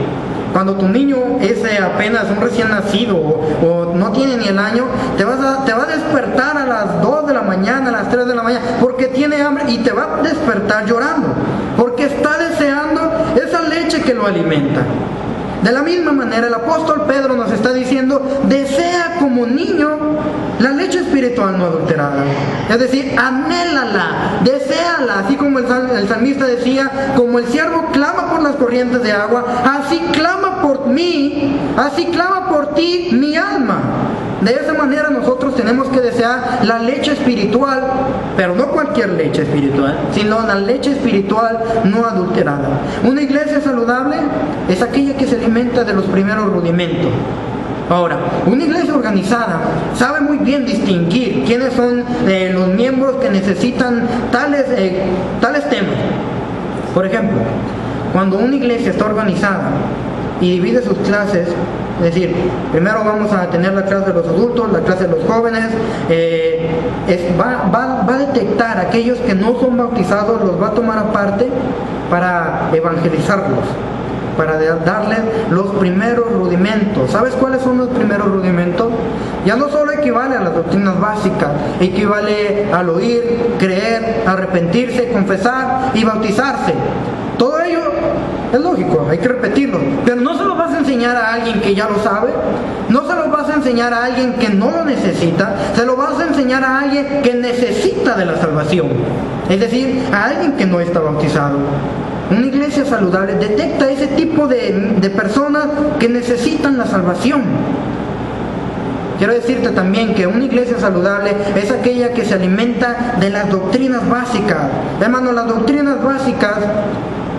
Cuando tu niño es apenas un recién nacido o no tiene ni el año, te va a despertar a las 2 de la mañana, a las 3 de la mañana, porque tiene hambre y te va a despertar llorando, porque está deseando esa leche que lo alimenta. De la misma manera, el apóstol Pedro nos está diciendo, desea como niño la leche espiritual no adulterada. Es decir, anhélala, deséala, así como el salmista decía, como el siervo clama por las corrientes de agua, así clama por mí, así clama por ti mi alma. De esa manera nosotros tenemos que desear la leche espiritual, pero no cualquier leche espiritual, sino la leche espiritual no adulterada. Una iglesia saludable es aquella que se alimenta de los primeros rudimentos. Ahora, una iglesia organizada sabe muy bien distinguir quiénes son los miembros que necesitan tales temas. Por ejemplo, cuando una iglesia está organizada y divide sus clases, es decir, primero vamos a tener la clase de los adultos, la clase de los jóvenes, va a detectar a aquellos que no son bautizados, los va a tomar aparte para evangelizarlos, para darles los primeros rudimentos. ¿Sabes cuáles son los primeros rudimentos? Ya no solo equivale a las doctrinas básicas, equivale al oír, creer, arrepentirse, confesar y bautizarse. Todo ello es lógico, hay que repetirlo, pero no se lo vas a enseñar a alguien que ya lo sabe, no se lo vas a enseñar a alguien que no lo necesita, se lo vas a enseñar a alguien que necesita de la salvación, es decir, a alguien que no está bautizado. Una iglesia saludable detecta ese tipo de personas que necesitan la salvación. Quiero decirte también que una iglesia saludable es aquella que se alimenta de las doctrinas básicas. Hermano, las doctrinas básicas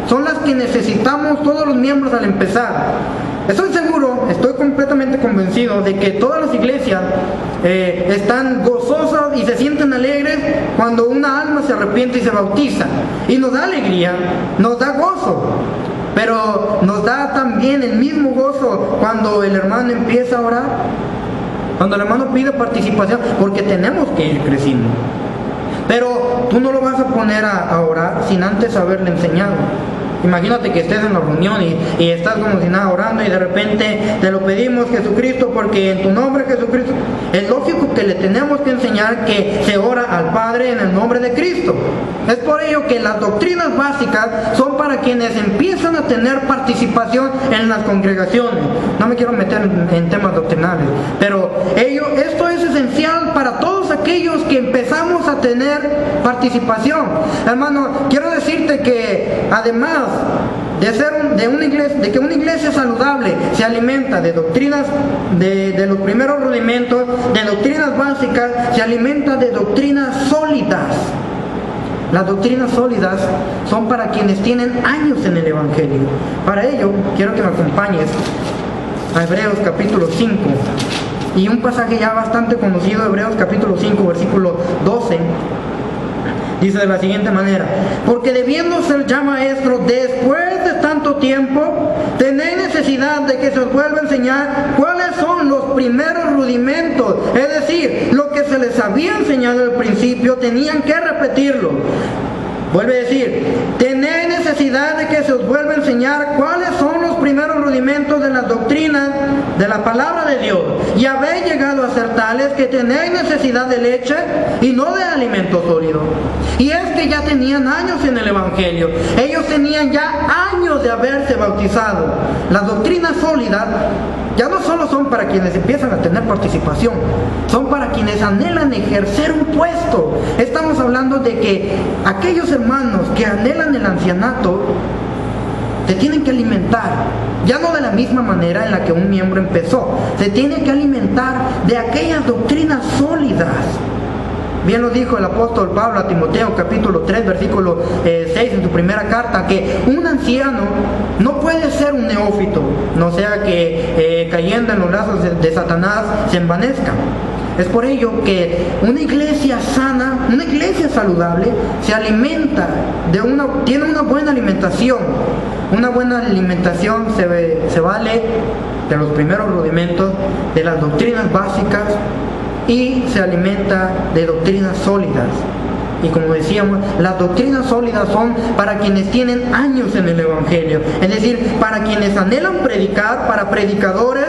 son las que necesitamos todos los miembros al empezar. Estoy seguro, estoy completamente convencido de que todas las iglesias están gozosas y se sienten alegres cuando una alma se arrepiente y se bautiza. Y nos da alegría, nos da gozo. Pero nos da también el mismo gozo cuando el hermano empieza a orar, cuando el hermano pide participación, porque tenemos que ir creciendo. Pero tú no lo vas a poner a orar sin antes haberle enseñado. Imagínate que estés en la reunión y estás como si nada orando y de repente te lo pedimos, Jesucristo, porque en tu nombre, Jesucristo. Es lógico que le tenemos que enseñar que se ora al Padre en el nombre de Cristo. Es por ello que las doctrinas básicas son para quienes empiezan a tener participación en las congregaciones. No me quiero meter en temas doctrinales, pero esto es esencial para todos aquellos que empezamos a tener participación. Hermano, quiero decirte que además de que una iglesia saludable se alimenta de doctrinas, de los primeros rudimentos, de doctrinas básicas, se alimenta de doctrinas sólidas. Las doctrinas sólidas son para quienes tienen años en el Evangelio. Para ello, quiero que me acompañes a Hebreos capítulo 5 y un pasaje ya bastante conocido, Hebreos capítulo 5, versículo 12. Dice de la siguiente manera: porque debiendo ser ya maestro después de tanto tiempo, tenéis necesidad de que se os vuelva a enseñar cuáles son los primeros rudimentos. Es decir, lo que se les había enseñado al principio, tenían que repetirlo. Vuelve a decir, tenéis necesidad de que se os vuelva a enseñar cuáles son los primeros primeros rudimentos de las doctrinas de la palabra de Dios, y habéis llegado a ser tales que tenéis necesidad de leche y no de alimento sólido. Y es que ya tenían años en el Evangelio, ellos tenían ya años de haberse bautizado. Las doctrinas sólidas ya no solo son para quienes empiezan a tener participación, son para quienes anhelan ejercer un puesto. Estamos hablando de que aquellos hermanos que anhelan el ancianato se tienen que alimentar, ya no de la misma manera en la que un miembro empezó, se tienen que alimentar de aquellas doctrinas sólidas. Bien lo dijo el apóstol Pablo a Timoteo, capítulo 3, versículo 6 en su primera carta, que un anciano no puede ser un neófito, no sea que cayendo en los lazos de Satanás se envanezca. Es por ello que una iglesia sana, una iglesia saludable, se alimenta tiene una buena alimentación. Una buena alimentación se vale de los primeros rudimentos, de las doctrinas básicas, y se alimenta de doctrinas sólidas. Y como decíamos, las doctrinas sólidas son para quienes tienen años en el Evangelio, es decir, para quienes anhelan predicar, para predicadores.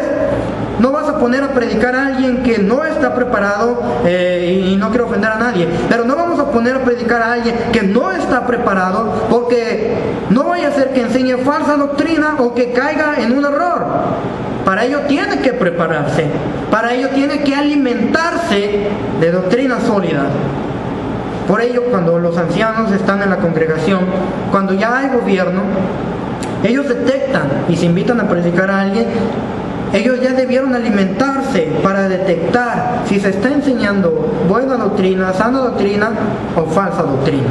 No vas a poner a predicar a alguien que no está preparado, y no quiero ofender a nadie, pero no vamos a poner a predicar a alguien que no está preparado, porque no vaya a ser que enseñe falsa doctrina o que caiga en un error. Para ello tiene que prepararse, para ello tiene que alimentarse de doctrinas sólidas. Por ello, cuando los ancianos están en la congregación, cuando ya hay gobierno, ellos detectan y se invitan a predicar a alguien. Ellos ya debieron alimentarse para detectar si se está enseñando buena doctrina, sana doctrina o falsa doctrina.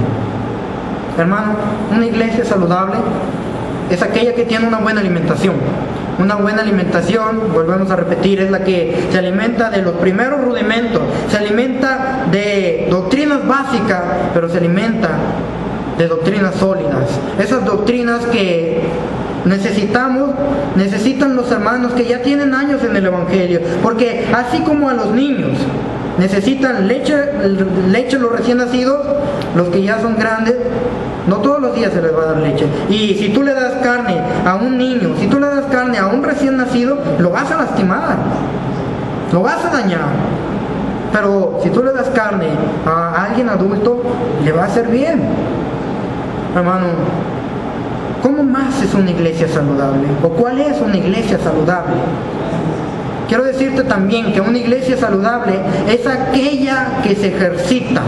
Hermano, una iglesia saludable es aquella que tiene una buena alimentación. Una buena alimentación, volvemos a repetir, es la que se alimenta de los primeros rudimentos, se alimenta de doctrinas básicas, pero se alimenta de doctrinas sólidas. Esas doctrinas que necesitan los hermanos que ya tienen años en el Evangelio, porque así como a los niños necesitan leche los recién nacidos, los que ya son grandes, no todos los días se les va a dar leche. Y si tú le das carne a un niño, si tú le das carne a un recién nacido, lo vas a lastimar, lo vas a dañar. Pero si tú le das carne a alguien adulto, le va a hacer bien. Hermano, ¿cómo más es una iglesia saludable? ¿O cuál es una iglesia saludable? Quiero decirte también que una iglesia saludable es aquella que se ejercita.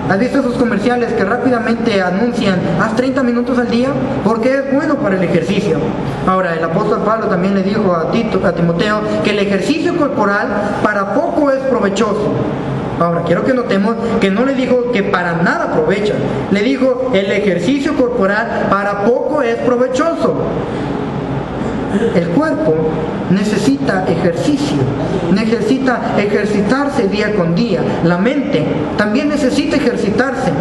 ¿Has visto esos comerciales que rápidamente anuncian, haz 30 minutos al día? Porque es bueno para el ejercicio. Ahora, el apóstol Pablo también le dijo a Timoteo que el ejercicio corporal para poco es provechoso. Ahora, quiero que notemos que no le dijo que para nada aprovecha. Le dijo, el ejercicio corporal para poco es provechoso. El cuerpo necesita ejercicio, necesita ejercitarse día con día. La mente también necesita ejercitarse.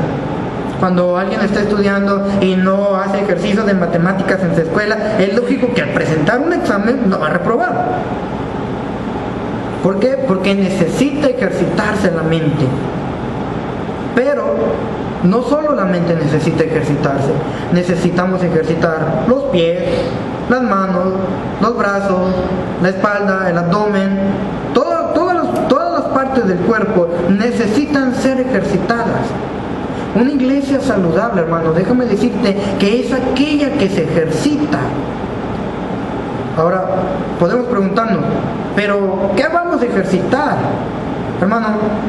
Cuando alguien está estudiando y no hace ejercicios de matemáticas en su escuela, es lógico que al presentar un examen lo va a reprobar. ¿Por qué? Porque necesita ejercitarse la mente. Pero no solo la mente necesita ejercitarse, necesitamos ejercitar los pies, las manos, los brazos, la espalda, el abdomen, todas las partes del cuerpo necesitan ser ejercitadas. Una iglesia saludable, hermano, déjame decirte que es aquella que se ejercita. Ahora, podemos preguntarnos, ¿pero qué vamos a ejercitar? Hermano,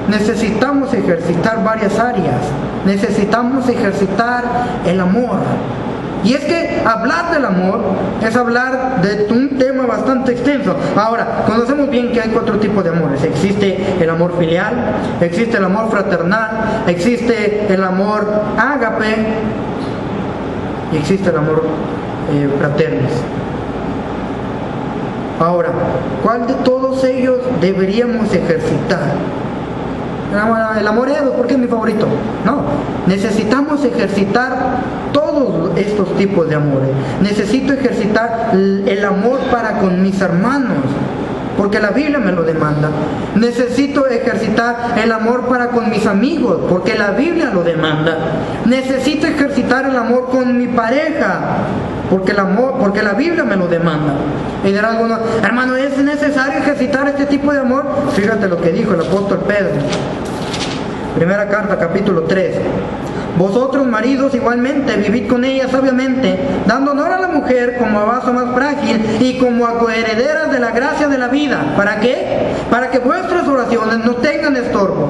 necesitamos ejercitar varias áreas. Necesitamos ejercitar el amor. Y es que hablar del amor es hablar de un tema bastante extenso. Ahora, conocemos bien que hay 4 tipos de amores. Existe el amor filial, existe el amor fraternal, existe el amor ágape y existe el amor fraternis. Ahora, ¿cuál de todos ellos deberíamos ejercitar? El amor Eros, ¿por qué es mi favorito? No, necesitamos ejercitar todos estos tipos de amores. Necesito ejercitar el amor para con mis hermanos, porque la Biblia me lo demanda. Necesito ejercitar el amor para con mis amigos, porque la Biblia lo demanda. Necesito ejercitar el amor con mi pareja, porque la Biblia me lo demanda. Y dirá alguno, hermano, ¿es necesario ejercitar este tipo de amor? Fíjate lo que dijo el apóstol Pedro. Primera carta, capítulo 3. Vosotros, maridos, igualmente, vivid con ella sabiamente, dando honor a la mujer como a vaso más frágil y como a coherederas de la gracia de la vida. ¿Para qué? Para que vuestras oraciones no tengan estorbo.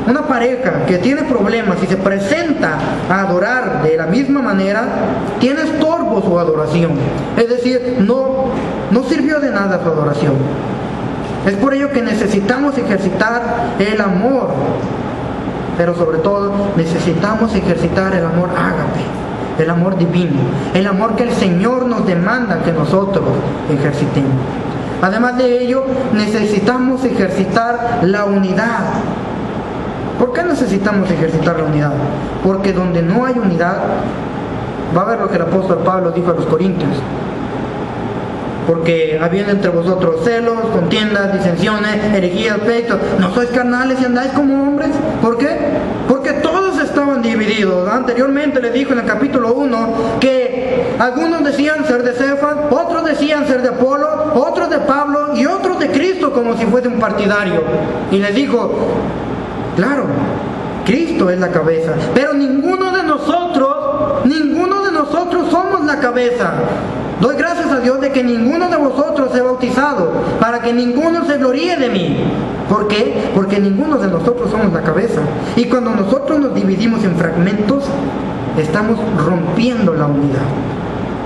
Una pareja que tiene problemas y se presenta a adorar de la misma manera, tiene estorbo su adoración. Es decir, no sirvió de nada su adoración. Es por ello que necesitamos ejercitar el amor, pero sobre todo necesitamos ejercitar el amor ágape, el amor divino, el amor que el Señor nos demanda que nosotros ejercitemos. Además de ello, necesitamos ejercitar la unidad. ¿Por qué necesitamos ejercitar la unidad? Porque donde no hay unidad, va a ver lo que el apóstol Pablo dijo a los Corintios. Porque habiendo entre vosotros celos, contiendas, disensiones, herejías, pleitos, ¿no sois carnales y andáis como hombres? ¿Por qué? Porque todos estaban divididos. Anteriormente le dijo en el capítulo 1 que algunos decían ser de Cefas, otros decían ser de Apolo, otros de Pablo y otros de Cristo, como si fuese un partidario. Y les dijo, claro, Cristo es la cabeza, pero ninguno de nosotros somos la cabeza. Doy gracias a Dios de que ninguno de vosotros se ha bautizado, para que ninguno se gloríe de mí. ¿Por qué? Porque ninguno de nosotros somos la cabeza. Y cuando nosotros nos dividimos en fragmentos, estamos rompiendo la unidad.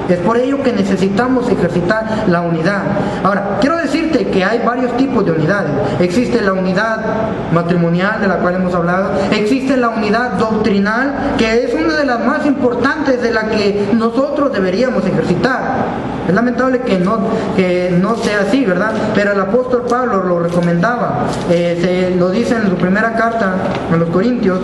Es por ello que necesitamos ejercitar la unidad. Ahora, quiero decirte que hay varios tipos de unidades. Existe la unidad matrimonial, de la cual hemos hablado. Existe la unidad doctrinal, que es una de las más importantes, de la que nosotros deberíamos ejercitar. Es lamentable que no sea así, ¿verdad? Pero el apóstol Pablo lo recomendaba. Se lo dice en su primera carta a los Corintios,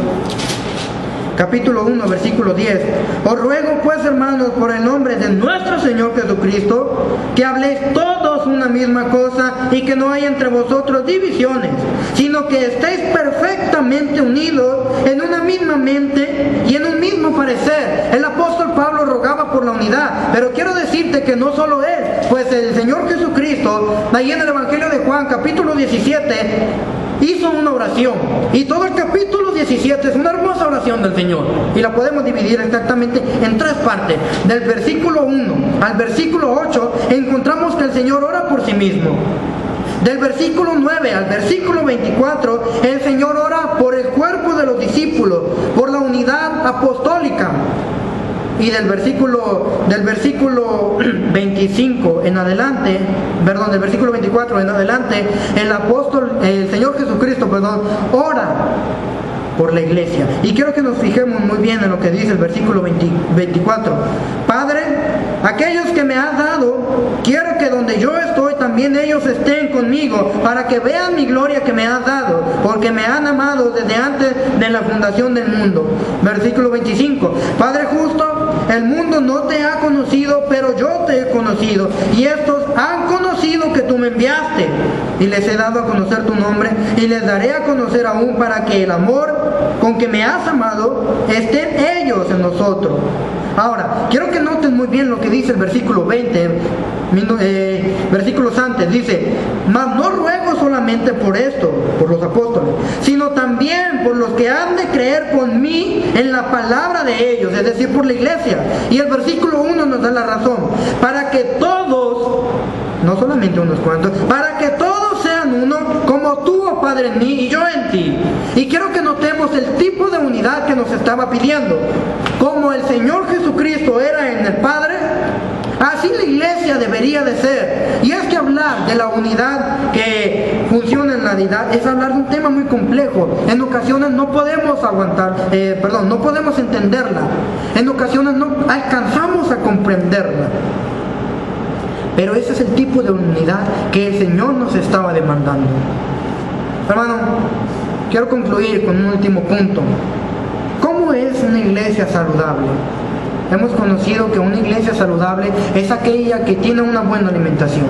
capítulo 1, versículo 10. Os ruego pues, hermanos, por el nombre de nuestro Señor Jesucristo, que habléis todos una misma cosa y que no haya entre vosotros divisiones, sino que estéis perfectamente unidos en una misma mente y en un mismo parecer. El apóstol Pablo rogaba por la unidad, pero quiero decirte que no solo él, pues el Señor Jesucristo, ahí en el Evangelio de Juan, capítulo 17, hizo una oración, y todo el capítulo 17 es una hermosa oración del Señor, y la podemos dividir exactamente en tres partes. Del versículo 1 al versículo 8 encontramos que el Señor ora por sí mismo. Del versículo 9 al versículo 24 el Señor ora por el cuerpo de los discípulos, por la unidad apostólica. Y del versículo 25 en adelante, perdón, del versículo 24 en adelante, el Señor Jesucristo, ora por la iglesia. Y quiero que nos fijemos muy bien en lo que dice el versículo 24. Padre, aquellos que me has dado, quiero que donde yo estoy también ellos estén conmigo, para que vean mi gloria que me has dado, porque me han amado desde antes de la fundación del mundo. Versículo 25. Padre justo, el mundo no te ha conocido, pero yo te he conocido, y estos han conocido que tú me enviaste, y les he dado a conocer tu nombre, y les daré a conocer aún, para que el amor con que me has amado estén ellos en nosotros. Ahora, quiero que noten muy bien lo que dice el versículo 20, versículos antes. Dice, mas no ruego solamente por esto, por los apóstoles, sino también por los que han de creer con mí en la palabra de ellos, es decir, por la iglesia. Y el versículo 1 nos da la razón, para que todos, no solamente unos cuantos, para que todos sean uno, como tú, oh Padre, en mí y yo en ti. Y quiero que notemos el tipo de unidad que nos estaba pidiendo. Como el Señor Jesucristo era en el Padre, así la iglesia debería de ser. Y es que hablar de la unidad que funciona en la unidad es hablar de un tema muy complejo. En ocasiones no podemos no podemos entenderla. En ocasiones no alcanzamos a comprenderla. Pero ese es el tipo de unidad que el Señor nos estaba demandando. Hermano, quiero concluir con un último punto. ¿Cómo es una iglesia saludable? Hemos conocido que una iglesia saludable es aquella que tiene una buena alimentación,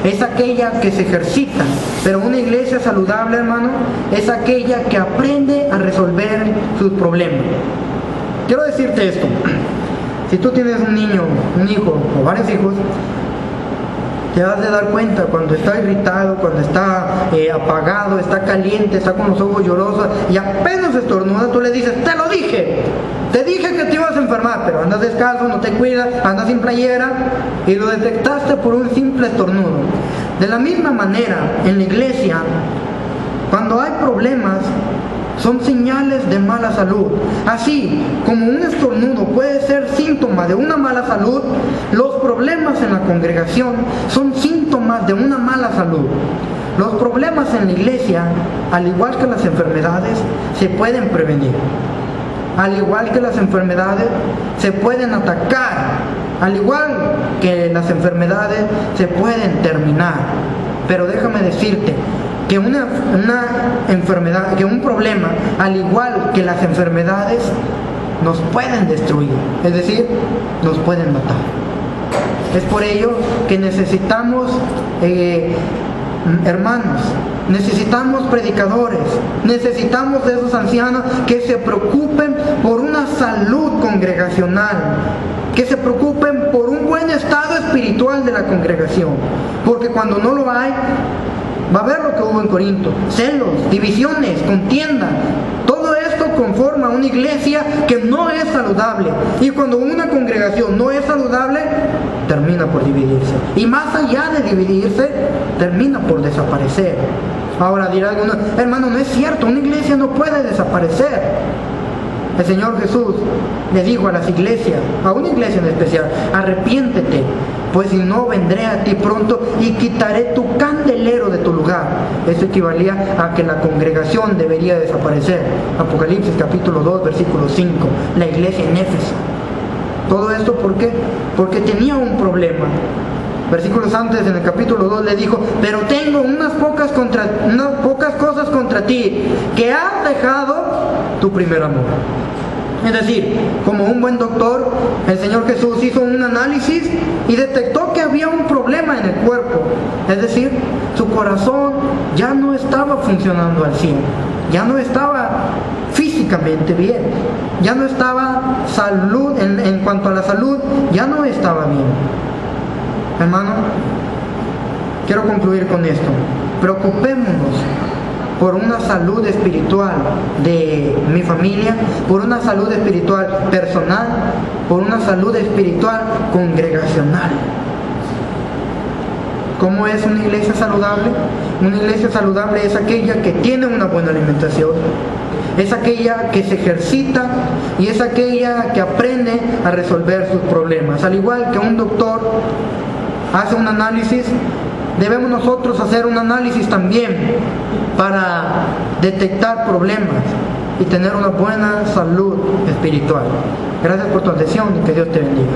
es aquella que se ejercita, pero una iglesia saludable, hermano, es aquella que aprende a resolver sus problemas. Quiero decirte esto. Si tú tienes un niño, un hijo o varios hijos, te has de dar cuenta cuando está irritado, cuando está apagado, está caliente, está con los ojos llorosos y apenas estornuda, tú le dices, te dije que te ibas a enfermar, pero andas descalzo, no te cuidas, andas sin playera y lo detectaste por un simple estornudo. De la misma manera, en la iglesia, cuando hay problemas, son señales de mala salud. Así como un estornudo puede ser síntoma de una mala salud, los problemas en la congregación son síntomas de una mala salud. Los problemas en la iglesia, al igual que las enfermedades, se pueden prevenir. Al igual que las enfermedades, se pueden atacar. Al igual que las enfermedades, se pueden terminar. Pero déjame decirte que una enfermedad, que un problema, al igual que las enfermedades, nos pueden destruir, es decir, nos pueden matar. Es por ello que necesitamos hermanos, necesitamos predicadores, necesitamos de esos ancianos que se preocupen por una salud congregacional, que se preocupen por un buen estado espiritual de la congregación, porque cuando no lo hay, va a haber lo que hubo en Corinto: celos, divisiones, contiendas. Todo esto conforma una iglesia que no es saludable. Y cuando una congregación no es saludable, termina por dividirse. Y más allá de dividirse, termina por desaparecer. Ahora dirá alguno, hermano, no es cierto, una iglesia no puede desaparecer. El Señor Jesús le dijo a las iglesias, a una iglesia en especial, arrepiéntete, pues si no vendré a ti pronto y quitaré tu candelero de tu lugar. Eso equivalía a que la congregación debería desaparecer. Apocalipsis capítulo 2, versículo 5, la iglesia en Éfeso. Todo esto, ¿por qué? Porque tenía un problema. Versículos antes, en el capítulo 2, le dijo, pero tengo unas pocas cosas contra ti, que has dejado tu primer amor. Es decir, como un buen doctor, el Señor Jesús hizo un análisis y detectó que había un problema en el cuerpo. Es decir, su corazón ya no estaba funcionando al 100, ya no estaba físicamente bien, ya no estaba salud, en cuanto a la salud, ya no estaba bien. Hermano, quiero concluir con esto. Preocupémonos por una salud espiritual de mi familia, por una salud espiritual personal, por una salud espiritual congregacional. ¿Cómo es una iglesia saludable? Una iglesia saludable es aquella que tiene una buena alimentación, es aquella que se ejercita y es aquella que aprende a resolver sus problemas. Al igual que un doctor hace un análisis, debemos nosotros hacer un análisis también para detectar problemas y tener una buena salud espiritual. Gracias por tu atención y que Dios te bendiga.